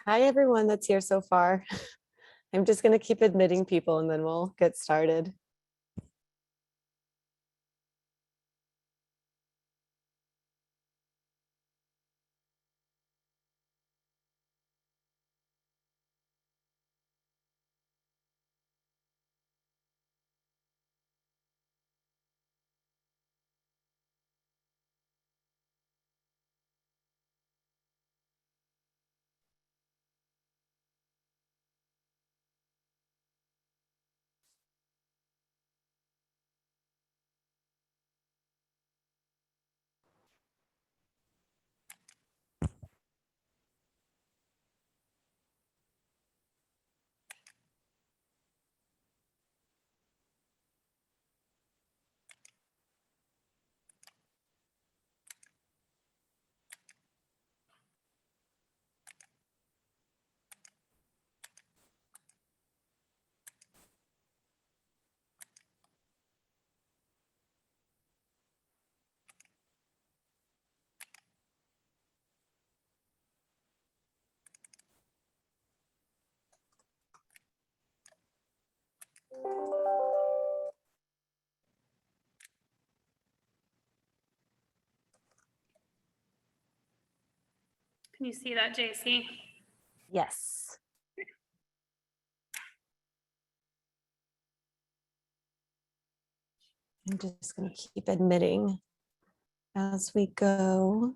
Hi, everyone that's here so far. I'm just going to keep admitting people and then we'll get started. Can you see that, JC? Yes. I'm just going to keep admitting as we go.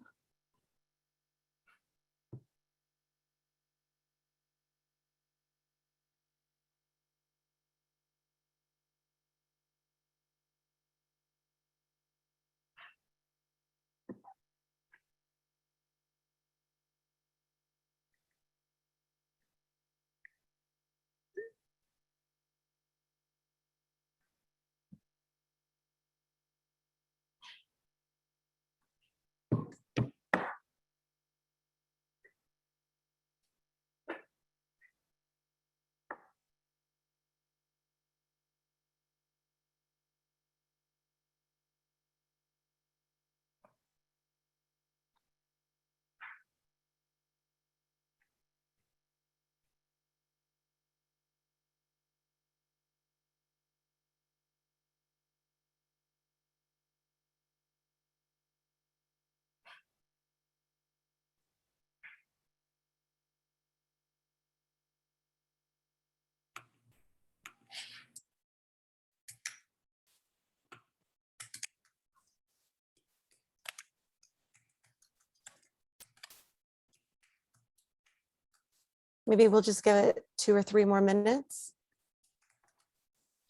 Maybe we'll just give it 2 or 3 more minutes.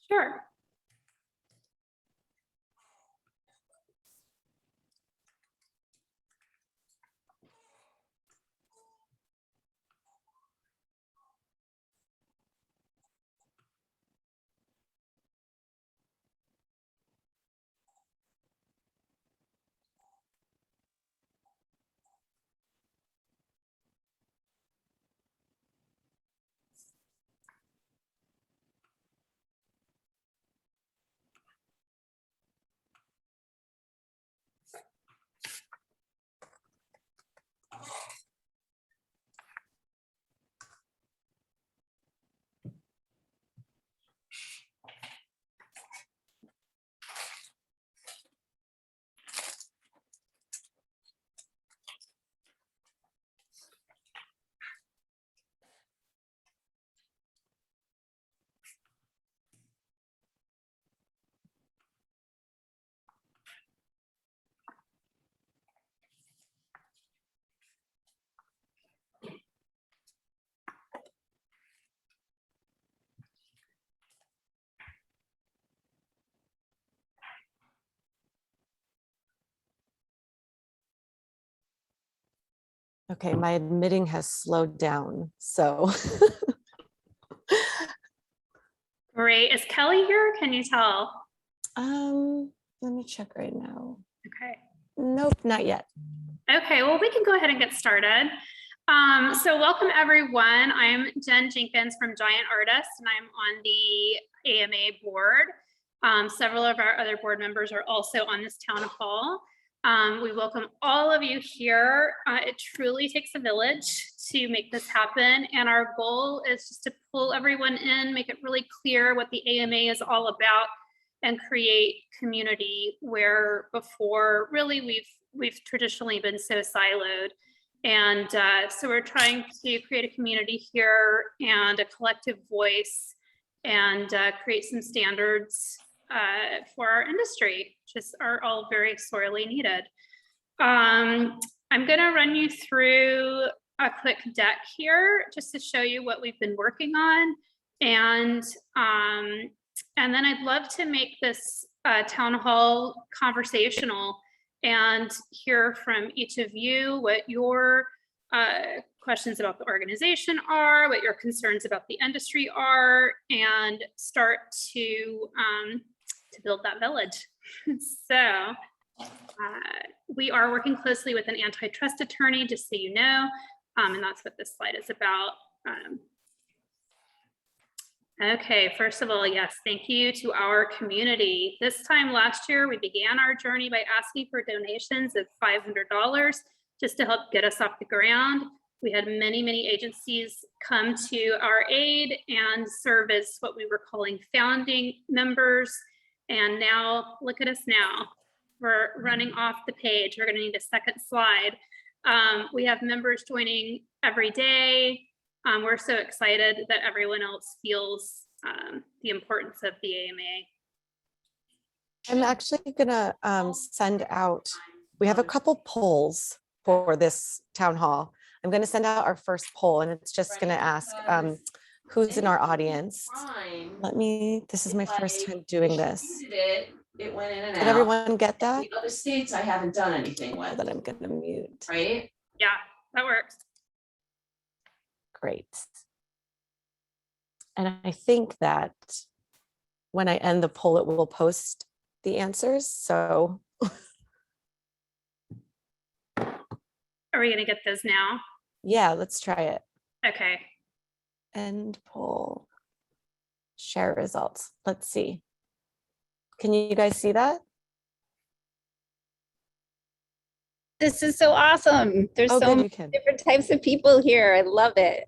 Sure. Okay, my admitting has slowed down, so. Great. Is Kelly here? Can you tell? Let me check right now. Okay. Nope, not yet. Okay, well, we can go ahead and get started. So welcome everyone. I'm Jen Jenkins from Giant Artists, and I'm on the AMA board. Several of our other board members are also on this town hall. We welcome all of you here. It truly takes a village to make this happen. And our goal is just to pull everyone in, make it really clear what the AMA is all about, and create community where before really we've traditionally been so siloed. And so we're trying to create a community here and a collective voice and create some standards for our industry, which are all very sorely needed. I'm going to run you through a quick deck here just to show you what we've been working on. And then I'd love to make this town hall conversational and hear from each of you what your questions about the organization are, what your concerns about the industry are, and start to build that village. So we are working closely with an antitrust attorney, just so you know, and that's what this slide is about. Okay, first of all, yes, thank you to our community. This time last year, we began our journey by asking for donations of $500 just to help get us off the ground. We had many agencies come to our aid and serve as what we were calling founding members. And now, look at us now. We're running off the page. We're going to need a second slide. We have members joining every day. We're so excited that everyone else feels the importance of the AMA. I'm actually gonna send out, we have a couple polls for this town hall. I'm gonna send out our first poll, and it's just gonna ask who's in our audience. Let me, this is my first time doing this. It went in and out. Did everyone get that? The other states I haven't done anything with. That I'm gonna mute. Right? Yeah, that works. Great. And I think that when I end the poll, it will post the answers. So Are we going to get those now? yeah, let's try it. Okay. End poll. Share results. Let's see. Can you guys see that? This is so awesome. There's Oh, so good, many you can. different types of people here. I love it.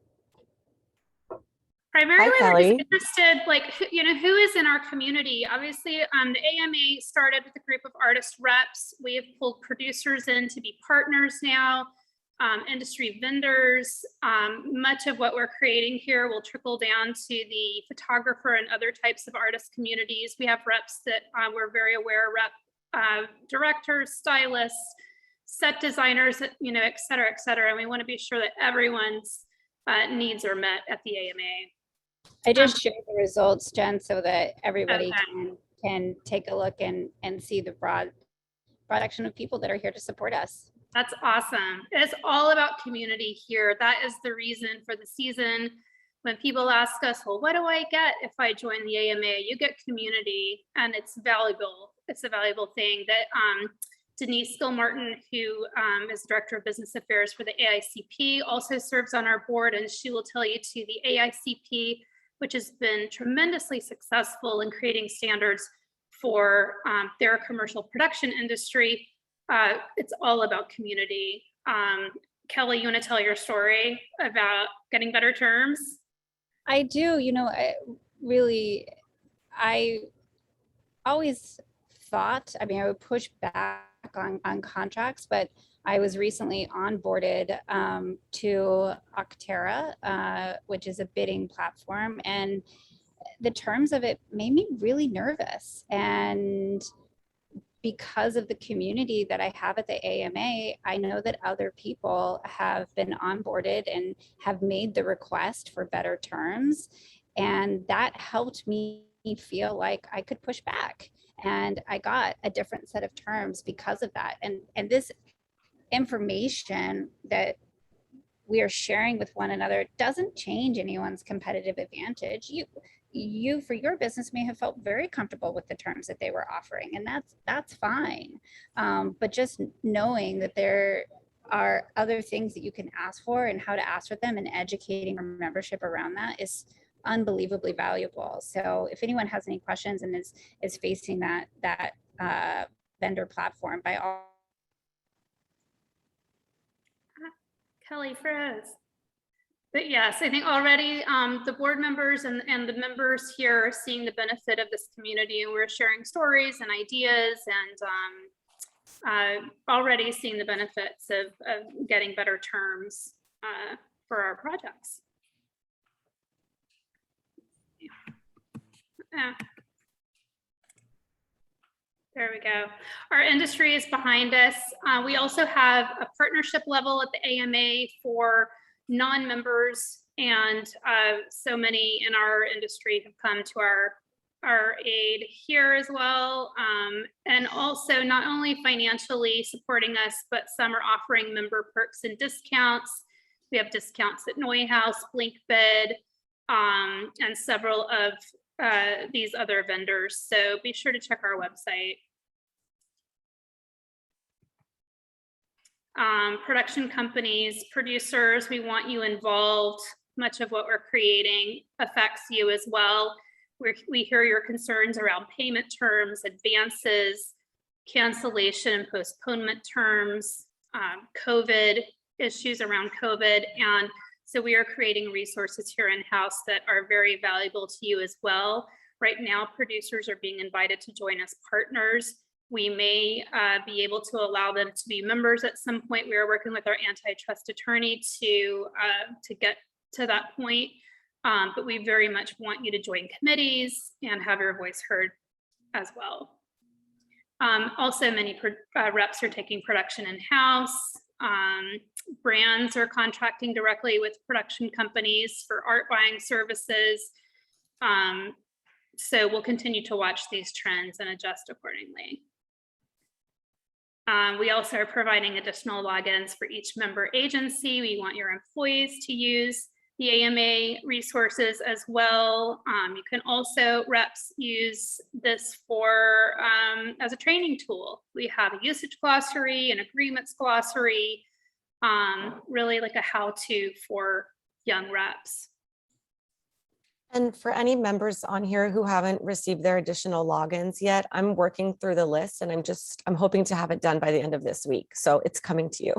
Primarily, we're Kelly. just interested, like, who is in our community? Obviously, the AMA started with a group of artist reps. We have pulled producers in to be partners now, industry vendors. Much of what we're creating here will trickle down to the photographer and other types of artist communities. We have reps that we're very aware, directors, stylists, set designers, et cetera, et cetera. And we want to be sure that everyone's needs are met at the AMA. I just shared the results, Jen, so that everybody can take a look and see the broad section of people that are here to support us. That's awesome. It's all about community here. That is the reason for the season. When people ask us, well, what do I get if I join the AMA? You get community, and it's valuable. It's a valuable thing that Denise Gill-Martin, who is Director of Business Affairs for the AICP, also serves on our board, and she will tell you to the AICP, which has been tremendously successful in creating standards for their commercial production industry. It's all about community. Kelly, you want to tell your story about getting better terms? I do. I always thought, I would push back on contracts, but I was recently onboarded to Octera, which is a bidding platform, and the terms of it made me really nervous. And because of the community that I have at the AMA, I know that other people have been onboarded and have made the request for better terms, and that helped me feel like I could push back. And I got a different set of terms because of that. And this information that we are sharing with one another doesn't change anyone's competitive advantage. You for your business may have felt very comfortable with the terms that they were offering, and that's fine. But just knowing that there are other things that you can ask for and how to ask for them, and educating our membership around that is unbelievably valuable. So if anyone has any questions and is facing that vendor platform, by all Kelly froze. But yes, I think already the board members and the members here are seeing the benefit of this community, and we're sharing stories and ideas and already seeing the benefits of getting better terms for our projects. There we go. Our industry is behind us. We also have a partnership level at the AMA for non-members, and so many in our industry have come to our aid here as well. And also not only financially supporting us, but some are offering member perks and discounts. We have discounts at Neuhaus, BlinkBid, and several of these other vendors. So be sure to check our website. Production companies, producers, we want you involved. Much of what we're creating affects you as well. We hear your concerns around payment terms, advances, cancellation and postponement terms, COVID issues around COVID. And so we are creating resources here in-house that are very valuable to you as well. Right now, producers are being invited to join as partners. We may be able to allow them to be members at some point. We are working with our antitrust attorney to get to that point. But we very much want you to join committees and have your voice heard as well. Also, many reps are taking production in-house. Brands are contracting directly with production companies for art buying services. So we'll continue to watch these trends and adjust accordingly. We also are providing additional logins for each member agency. We want your employees to use the AMA resources as well. You can also, reps, use this for as a training tool. We have a usage glossary, an agreements glossary, really like a how-to for young reps. And for any members on here who haven't received their additional logins yet, I'm working through the list and I'm hoping to have it done by the end of this week. So it's coming to you.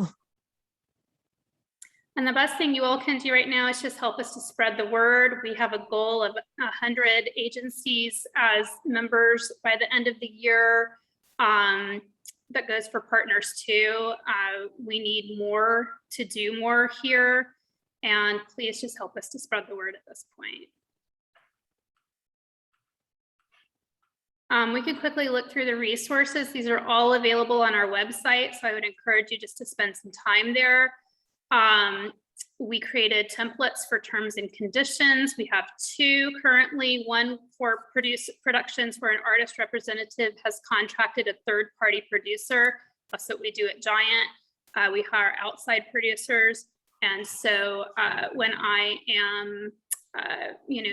And the best thing you all can do right now is just help us to spread the word. We have a goal of 100 agencies as members by the end of the year. That goes for partners too. We need more to do more here. And please just help us to spread the word at this point. We can quickly look through the resources. These are all available on our website, so I would encourage you just to spend some time there. We created templates for terms and conditions. We have two currently, one for productions where an artist representative has contracted a third-party producer. That's what we do at Giant. We hire outside producers. And so when I am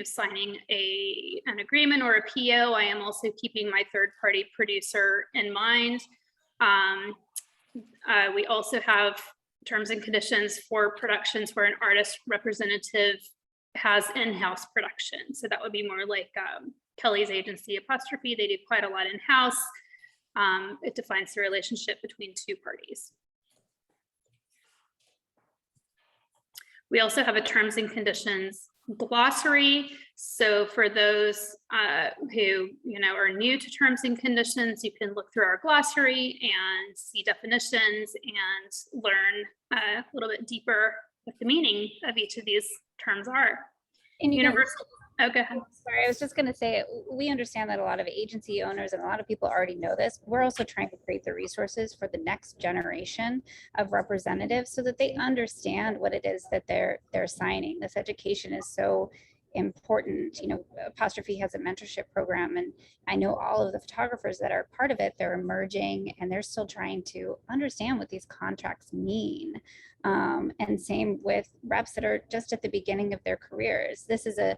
signing an agreement or a PO, I am also keeping my third-party producer in mind. We also have terms and conditions for productions where an artist representative has in-house production. So that would be more like Kelly's agency Apostrophe. They do quite a lot in-house. It defines the relationship between two parties. We also have a terms and conditions glossary. So for those who are new to terms and conditions, you can look through our glossary and see definitions and learn a little bit deeper what the meaning of each of these terms are. Universal. Oh, go ahead. Sorry, I was just going to say, we understand that a lot of agency owners and a lot of people already know this. We're also trying to create the resources for the next generation of representatives so that they understand what it is that they're signing. This education is so important. Apostrophe has a mentorship program, and I know all of the photographers that are part of it, they're emerging and they're still trying to understand what these contracts mean. And same with reps that are just at the beginning of their careers. This is a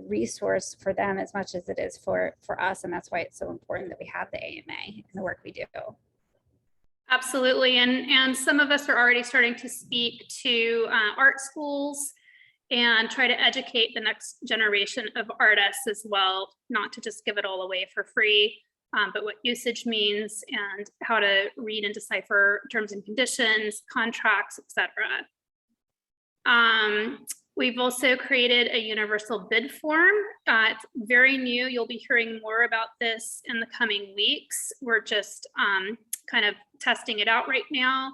resource for them as much as it is for us, and that's why it's so important that we have the AMA and the work we do. Absolutely, and some of us are already starting to speak to art schools and try to educate the next generation of artists as well, not to just give it all away for free, but what usage means and how to read and decipher terms and conditions, contracts, etc. We've also created a universal bid form. It's very new. You'll be hearing more about this in the coming weeks. We're just kind of testing it out right now,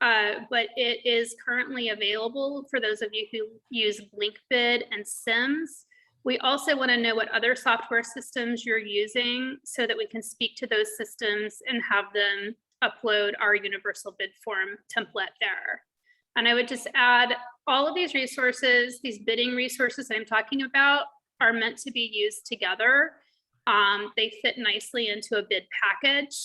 but it is currently available for those of you who use BlinkBid and Sims. We also want to know what other software systems you're using so that we can speak to those systems and have them upload our universal bid form template there. And I would just add, all of these resources, these bidding resources that I'm talking about, are meant to be used together. They fit nicely into a bid package.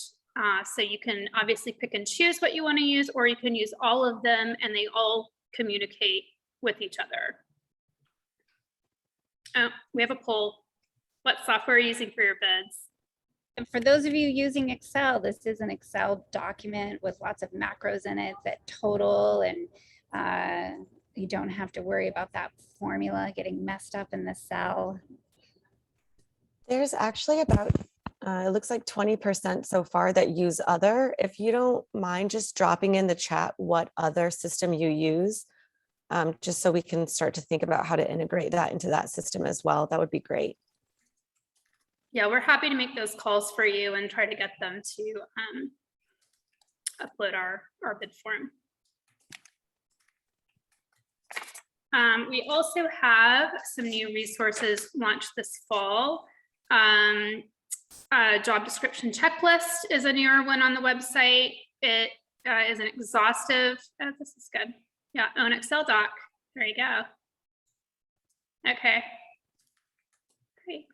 So you can obviously pick and choose what you want to use, or you can use all of them and they all communicate with each other. Oh, we have a poll. What software are you using for your bids? And for those of you using Excel, this is an Excel document with lots of macros in it that total, and you don't have to worry about that formula getting messed up in the cell. There's actually about, it looks like 20% so far that use other. If you don't mind just dropping in the chat what other system you use, just so we can start to think about how to integrate that into that system as well, that would be great. Yeah, we're happy to make those calls for you and try to get them to upload our bid form. We also have some new resources launched this fall. Job description checklist is a newer one on the website. It is an exhaustive, oh, this is good. Yeah, own Excel doc. There you go. Okay. Great.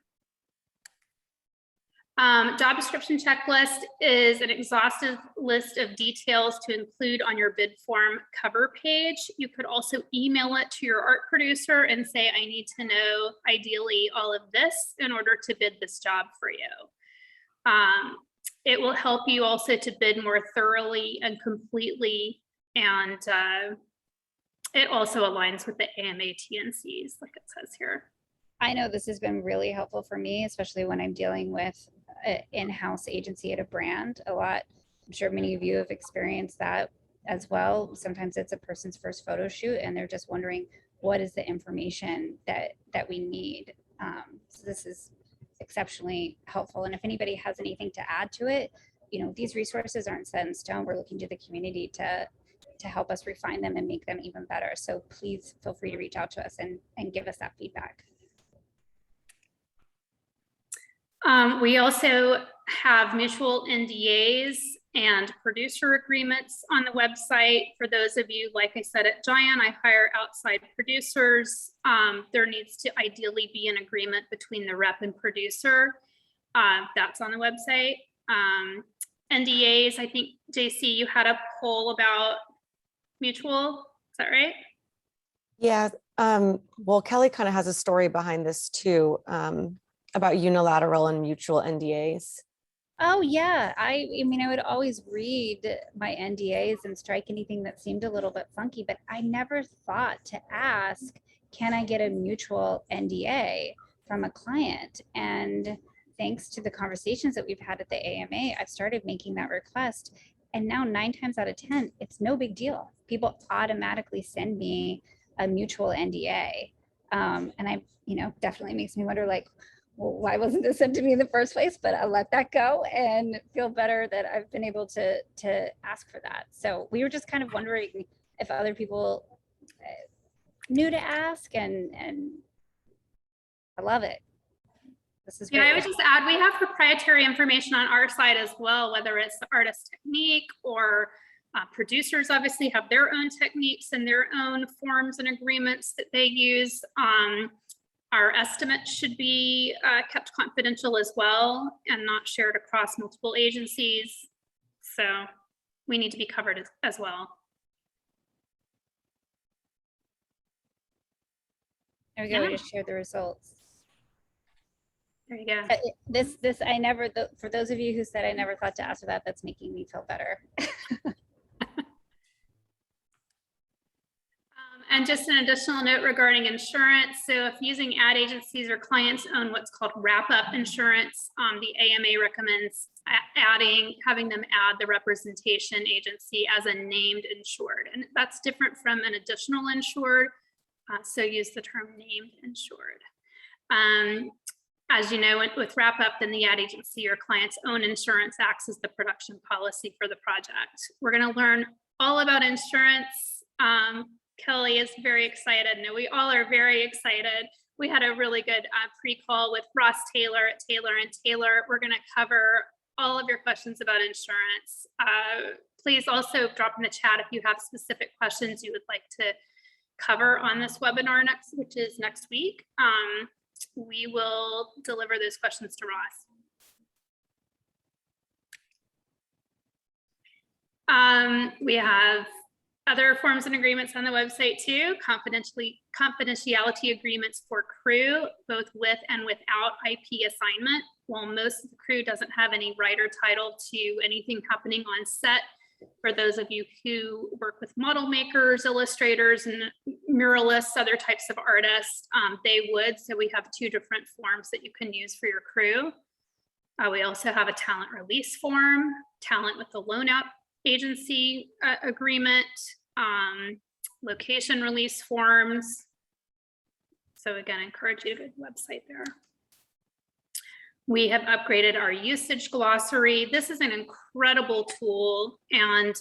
Job description checklist is an exhaustive list of details to include on your bid form cover page. You could also email it to your art producer and say, I need to know ideally all of this in order to bid this job for you. It will help you also to bid more thoroughly and completely, and it also aligns with the AMA TNCs, like it says here. I know this has been really helpful for me, especially when I'm dealing with an in-house agency at a brand a lot. I'm sure many of you have experienced that as well. Sometimes it's a person's first photo shoot and they're just wondering, what is the information that we need? So this is exceptionally helpful. And if anybody has anything to add to it, you know, these resources aren't set in stone. We're looking to the community to help us refine them and make them even better. So please feel free to reach out to us and give us that feedback. We also have mutual NDAs and producer agreements on the website. For those of you, like I said, at Giant, I hire outside producers. There needs to ideally be an agreement between the rep and producer. That's on the website. NDAs, I think, JC, you had a poll about mutual, is that right? Yeah, well, Kelly kind of has a story behind this too, about unilateral and mutual NDAs. Oh yeah, I mean, I would always read my NDAs and strike anything that seemed a little bit funky, but I never thought to ask, can I get a mutual NDA from a client? And thanks to the conversations that we've had at the AMA, I've started making that request. And now 9 times out of 10, it's no big deal. People automatically send me a mutual NDA. And I, you know, definitely makes me wonder, like, well, why wasn't this sent to me in the first place? But I'll let that go and feel better that I've been able to ask for that. So we were just kind of wondering if other people knew to ask, and I love it. This is great. Yeah, I would just add, we have proprietary information on our side as well, whether it's the artist technique or producers obviously have their own techniques and their own forms and agreements that they use. Our estimates should be kept confidential as well and not shared across multiple agencies. So we need to be covered as well. There we go. We just shared the results. There you go. This I never, for those of you who said I never thought to ask for that, that's making me feel better. And just an additional note regarding insurance. So if using ad agencies or clients own what's called wrap-up insurance, the AMA recommends having them add the representation agency as a named insured. And that's different from an additional insured, So use the term named insured. As you know, with wrap up, then the ad agency or client's own insurance acts as the production policy for the project. We're going to learn all about insurance. Kelly is very excited. No, we all are very excited. We had a really good pre-call with Ross Taylor at Taylor & Taylor. We're going to cover all of your questions about insurance. Please also drop in the chat if you have specific questions you would like to cover on this webinar which is next week. We will deliver those questions to Ross. We have other forms and agreements on the website too. Confidentiality agreements for crew, both with and without IP assignment. While most of the crew doesn't have any right or title to anything happening on set, for those of you who work with model makers, illustrators, and muralists, other types of artists, they would. So we have 2 different forms that you can use for your crew. We also have a talent release form, talent with the loan out agency agreement, location release forms. So again, I encourage you to go to the website there. We have upgraded our usage glossary. This is an incredible tool, and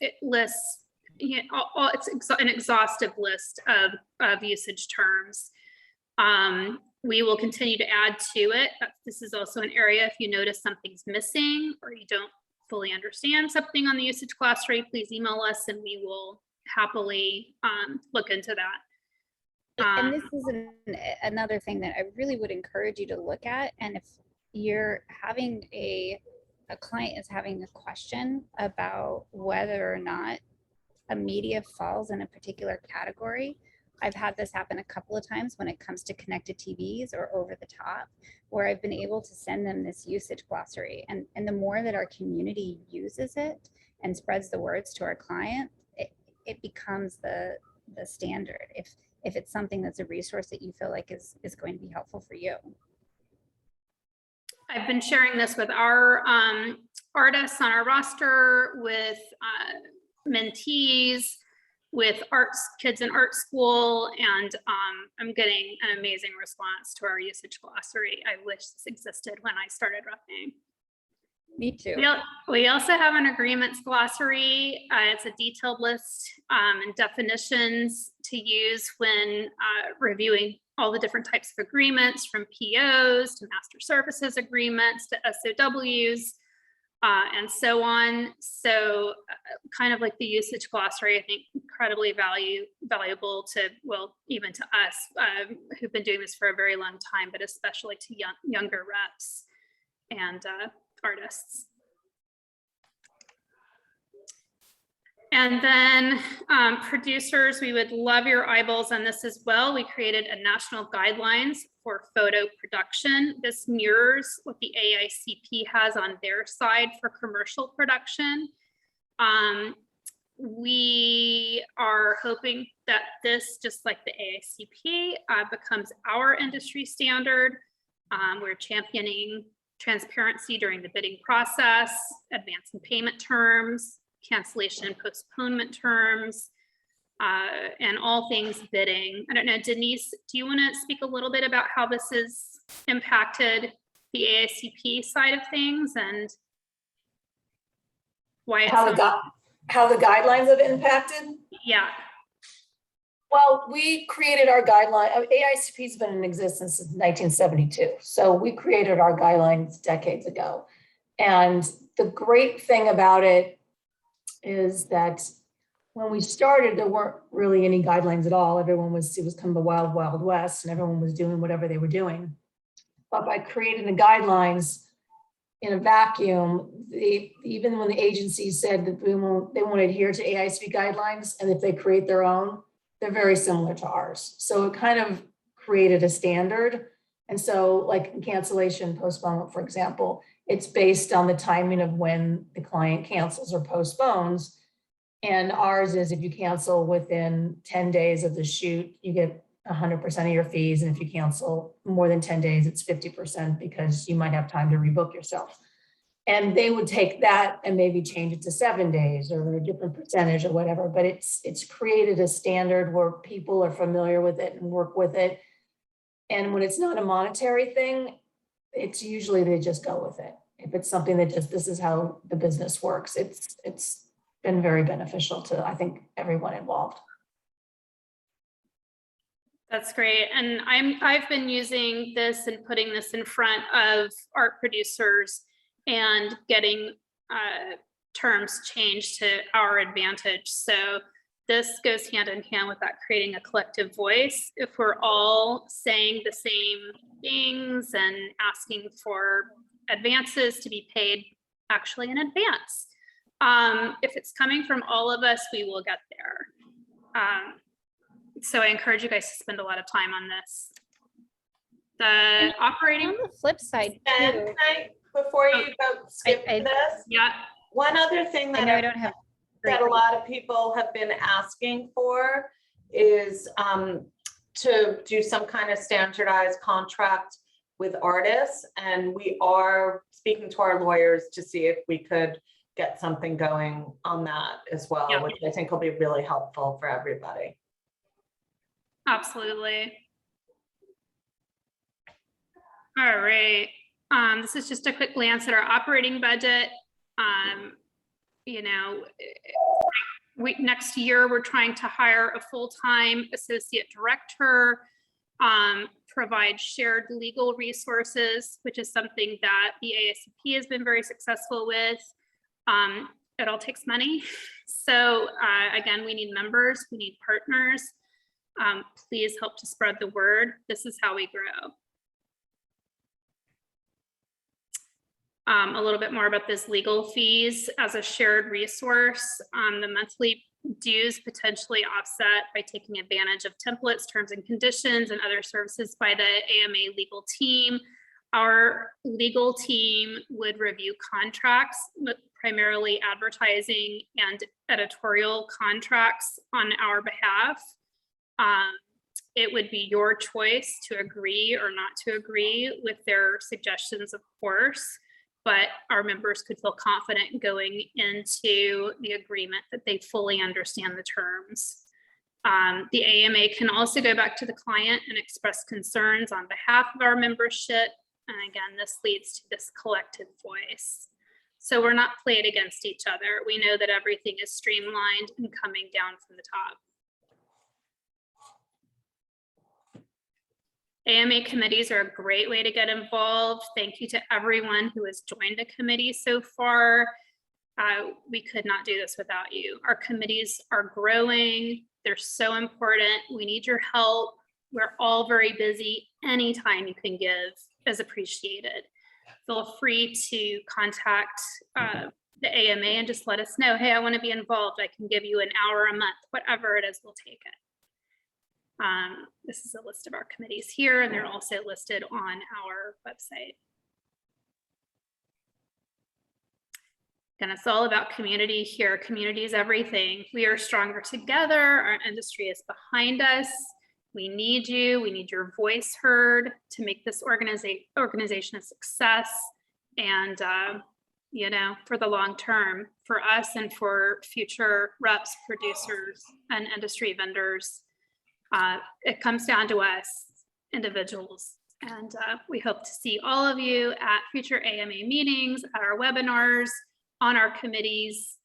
it lists, it's an exhaustive list of usage terms. We will continue to add to it. This is also an area if you notice something's missing or you don't fully understand something on the usage glossary, please email us and we will happily look into that. And this is another thing that I really would encourage you to look at. And if you're having a client is having a question about whether or not a media falls in a particular category, I've had this happen a couple of times when it comes to connected TVs or over the top, where I've been able to send them this usage glossary. And the more that our community uses it and spreads the words to our client, it becomes the standard. If it's something that's a resource that you feel like is going to be helpful for you. I've been sharing this with our artists on our roster, with mentees, with kids in art school, and I'm getting an amazing response to our usage glossary. I wish this existed when I started roughing. Me too. We also have an agreements glossary. It's a detailed list and definitions to use when reviewing all the different types of agreements, from POs to master services agreements to SOWs and so on. So kind of like the usage glossary, I think incredibly valuable to, well, even to us who've been doing this for a very long time, but especially to younger reps and artists. And then producers, we would love your eyeballs on this as well. We created a national guidelines for photo production. This mirrors what the AICP has on their side for commercial production. We are hoping that this, just like the AICP, becomes our industry standard. We're championing transparency during the bidding process, advance and payment terms, cancellation and postponement terms, and all things bidding. I don't know, Denise, do you want to speak a little bit about how this has impacted the AICP side of things and why it's how the guidelines have impacted? Yeah. Well, we created our guideline. AICP's been in existence since 1972. So we created our guidelines decades ago. And the great thing about it is that when we started, there weren't really any guidelines at all. It was kind of the wild, wild west, and everyone was doing whatever they were doing. But by creating the guidelines in a vacuum, even when the agency said that they won't adhere to AICP guidelines, and if they create their own, they're very similar to ours. So it kind of created a standard. And so like cancellation, postponement, for example, it's based on the timing of when the client cancels or postpones. And ours is if you cancel within 10 days of the shoot, you get 100% of your fees. And if you cancel more than 10 days, it's 50% because you might have time to rebook yourself. And they would take that and maybe change it to 7 days or a different percentage or whatever, but it's created a standard where people are familiar with it and work with it. And when it's not a monetary thing, it's usually they just go with it. If it's something that just, this is how the business works, it's been very beneficial to, I think, everyone involved. That's great. And I've been using this and putting this in front of art producers and getting terms changed to our advantage. So this goes hand in hand with that, creating a collective voice. If we're all saying the same things and asking for advances to be paid actually in advance, if it's coming from all of us, we will get there. So I encourage you guys to spend a lot of time on this. The operating, On the flip side, And too, can I, before you go skip I- to this, yeah, one other thing I know I don't have. that a lot of people have been asking for is to do some kind of standardized contract with artists. And we are speaking to our lawyers to see if we could get something going on that as well, Yeah. which I think will be really helpful for everybody. absolutely. All right. This is just a quick glance at our operating budget. You know, next year, we're trying to hire a full-time associate director, provide shared legal resources, which is something that the ASCP has been very successful with. It all takes money. So again, we need members, we need partners. Please help to spread the word. This is how we grow. A little bit more about this legal fees as a shared resource. The monthly dues potentially offset by taking advantage of templates, terms and conditions, and other services by the AMA legal team. Our legal team would review contracts, primarily advertising and editorial contracts on our behalf. It would be your choice to agree or not to agree with their suggestions, of course, but our members could feel confident going into the agreement that they fully understand the terms. The AMA can also go back to the client and express concerns on behalf of our membership. And again, this leads to this collective voice. So we're not played against each other. We know that everything is streamlined and coming down from the top. AMA committees are a great way to get involved. Thank you to everyone who has joined a committee so far. We could not do this without you. Our committees are growing. They're so important. We need your help. We're all very busy. Anytime you can give is appreciated. Feel free to contact the AMA and just let us know, hey, I want to be involved. I can give you an hour a month, whatever it is, we'll take it. This is a list of our committees here, and they're also listed on our website. Again, it's all about community here. Community is everything. We are stronger together. Our industry is behind us. We need you. We need your voice heard to make this organization a success. And, you know, for the long term, for us and for future reps, producers, and industry vendors. It comes down to us, individuals, and we hope to see all of you at future AMA meetings, at our webinars, on our committees.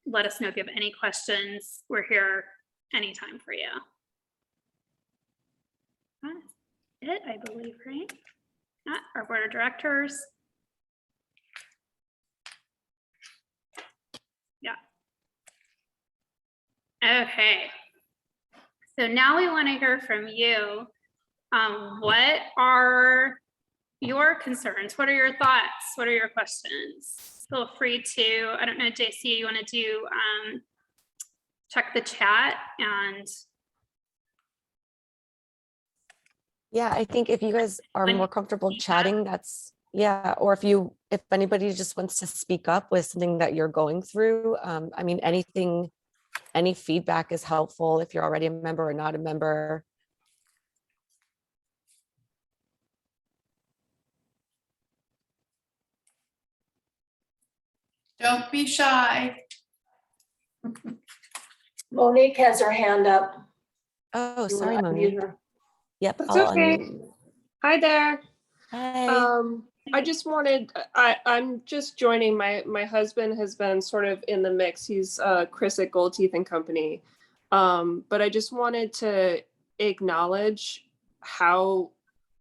Let us know if you have any questions. We're here anytime for you. That's it, I believe, right? Our board of directors. Yeah. Okay. So now we want to hear from you. What are your concerns? What are your thoughts? What are your questions? Feel free to, I don't know, JC, you want to do, check the chat and. Yeah, I think if you guys are more comfortable chatting, that's, yeah, or if anybody just wants to speak up with something that you're going through, I mean, any feedback is helpful if you're already a member or not a member. Don't be shy. Monique has her hand up. Oh, You sorry, wanna unmute Monique. her? Yep. That's I'll okay. unmute. Hi there. Hi. I just wanted, I'm just joining, my husband has been sort of in the mix. He's Chris at Gold Teeth and Company. But I just wanted to acknowledge how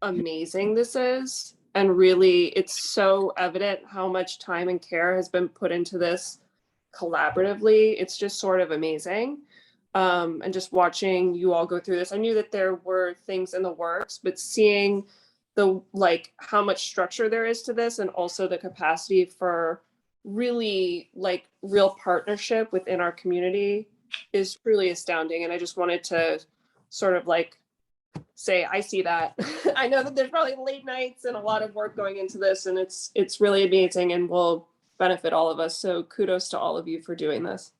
amazing this is. And really, it's so evident how much time and care has been put into this collaboratively. It's just sort of amazing. And just watching you all go through this, I knew that there were things in the works, but seeing the like how much structure there is to this and also the capacity for really like real partnership within our community is truly astounding. And I just wanted to sort of like say, I see that. I know that there's probably late nights and a lot of work going into this, and it's really amazing and will benefit all of us. So kudos to all of you for doing this.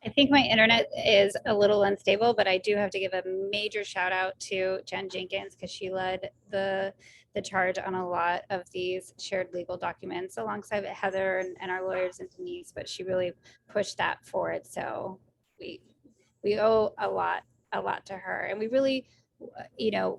I think my internet is a little unstable, but I do have to give a major shout out to Jen Jenkins because she led the charge on a lot of these shared legal documents alongside Heather and our lawyers and Denise, but she really pushed that forward. So we owe a lot to her, and we really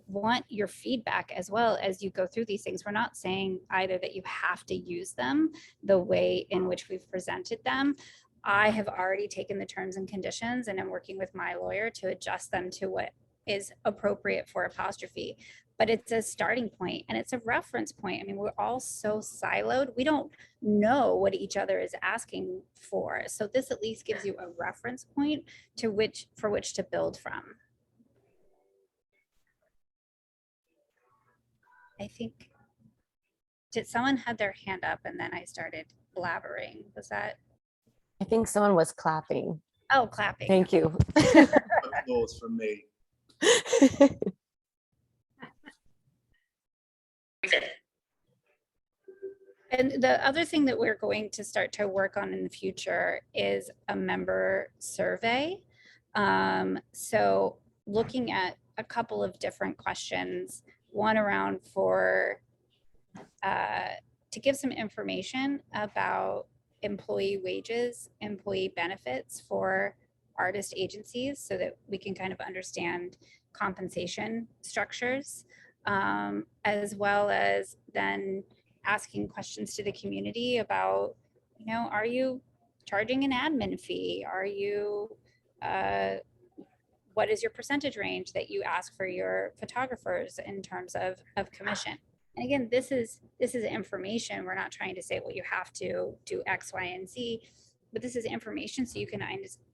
want your feedback as well as you go through these things. We're not saying either that you have to use them the way in which we've presented them. I have already taken the terms and conditions and I'm working with my lawyer to adjust them to what is appropriate for apostrophe. But it's a starting point and it's a reference point. I mean, we're all so siloed. We don't know what each other is asking for. So this at least gives you a reference point for which to build from. I think, did someone had their hand up and then I started blabbering? Was that? I think someone was clapping. Oh, clapping. Thank you. Applause from me. And the other thing that we're going to start to work on in the future is a member survey. So looking at a couple of different questions, one around to give some information about employee wages, employee benefits for artist agencies so that we can kind of understand compensation structures, as well as then asking questions to the community about, are you charging an admin fee? Are you, what is your percentage range that you ask for your photographers in terms of commission? And again, this is information. We're not trying to say, well, you have to do X, Y, and Z, but this is information so you can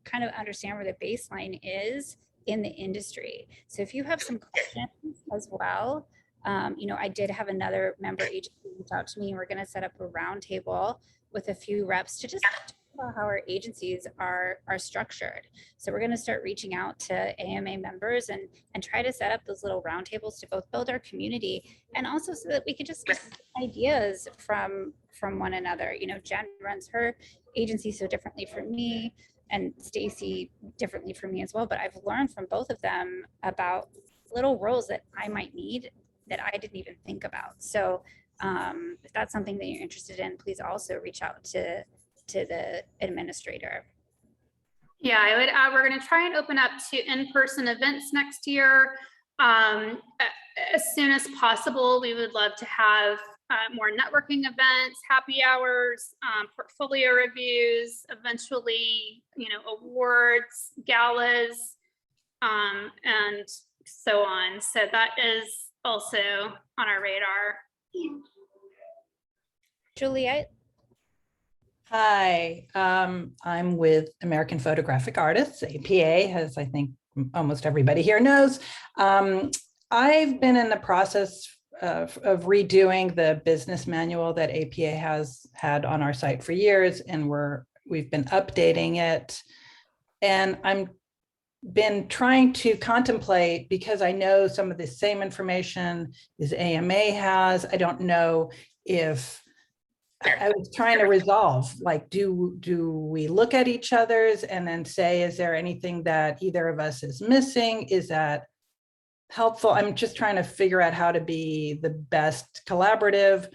kind of understand where the baseline is in the industry. So if you have some questions as well, I did have another member agency reach out to me, and we're going to set up a roundtable with a few reps to just talk about how our agencies are structured. So we're going to start reaching out to AMA members and try to set up those little roundtables to both build our community and also so that we could just get ideas from one another. Jen runs her agency so differently from me, and Stacy differently from me as well. But I've learned from both of them about little roles that I might need that I didn't even think about. So if that's something that you're interested in, please also reach out to the administrator. Yeah, I would add, we're going to try and open up to in-person events next year. As soon as possible, we would love to have more networking events, happy hours, portfolio reviews, eventually, awards, galas, and so on. So that is also on our radar. Juliet? Hi, I'm with American Photographic Artists, APA, as I think almost everybody here knows. I've been in the process of redoing the business manual that APA has had on our site for years, and we've been updating it. And I'm been trying to contemplate, because I know some of the same information as AMA has. I don't know if I was trying to resolve, like, do we look at each other's and then say, is there anything that either of us is missing? Is that helpful? I'm just trying to figure out how to be the best collaborative.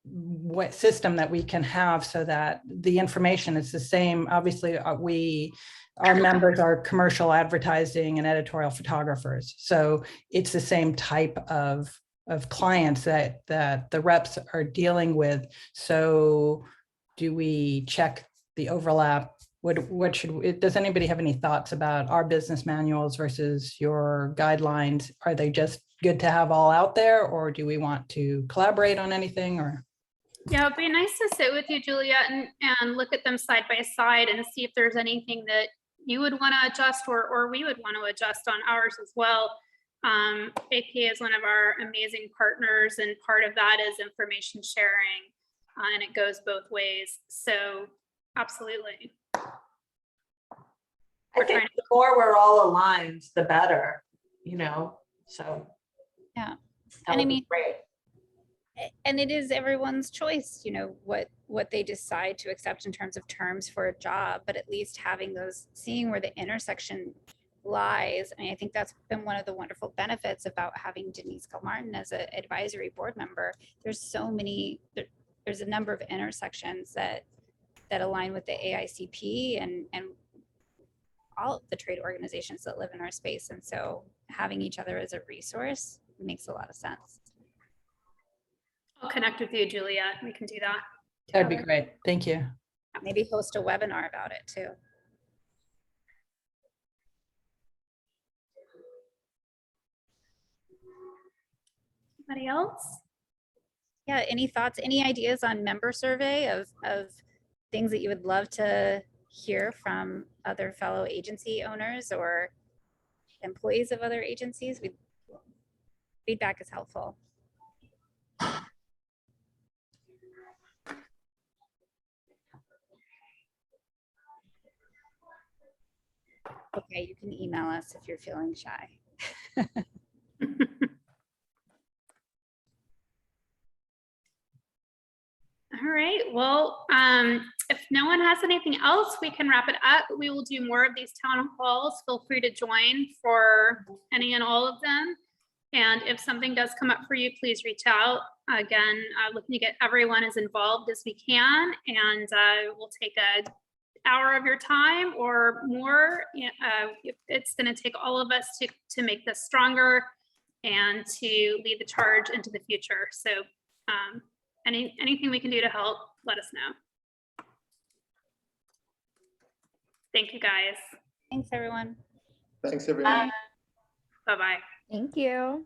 what system that we can have so that the information is the same. Obviously, our members are commercial advertising and editorial photographers. So it's the same type of clients that the reps are dealing with. So do we check the overlap? Does anybody have any thoughts about our business manuals versus your guidelines? Are they just good to have all out there, or do we want to collaborate on anything? Or Yeah, it'd be nice to sit with you, Juliet, and look at them side by side and see if there's anything that you would want to adjust or we would want to adjust on ours as well. APA is one of our amazing partners, and part of that is information sharing, and it goes both ways. So absolutely. I think the more we're all aligned, the better, so. Yeah. That And I would be mean, great. and it is everyone's choice, what they decide to accept in terms of terms for a job, but at least having those, seeing where the intersection lies. I mean, I think that's been one of the wonderful benefits about having Denise Gilmartin as an advisory board member. There's so many, there's a number of intersections that align with the AICP and all of the trade organizations that live in our space. And so having each other as a resource makes a lot of sense. I'll connect with you, Juliet. We can do that. that'd be together. great. Thank you. Maybe host a webinar about it too. Anybody else? Yeah, any thoughts, any ideas on member survey of things that you would love to hear from other fellow agency owners or employees of other agencies? Feedback is helpful. Okay, you can email us if you're feeling shy. All right, well, if no one has anything else, we can wrap it up. We will do more of these town halls. Feel free to join for any and all of them. And if something does come up for you, please reach out. Again, looking to get everyone as involved as we can, and we'll take an hour of your time or more. It's going to take all of us to make this stronger and to lead the charge into the future. So anything we can do to help, let us know. Thank you, guys. Thanks, everyone. Thanks, everyone. Bye-bye. Thank you.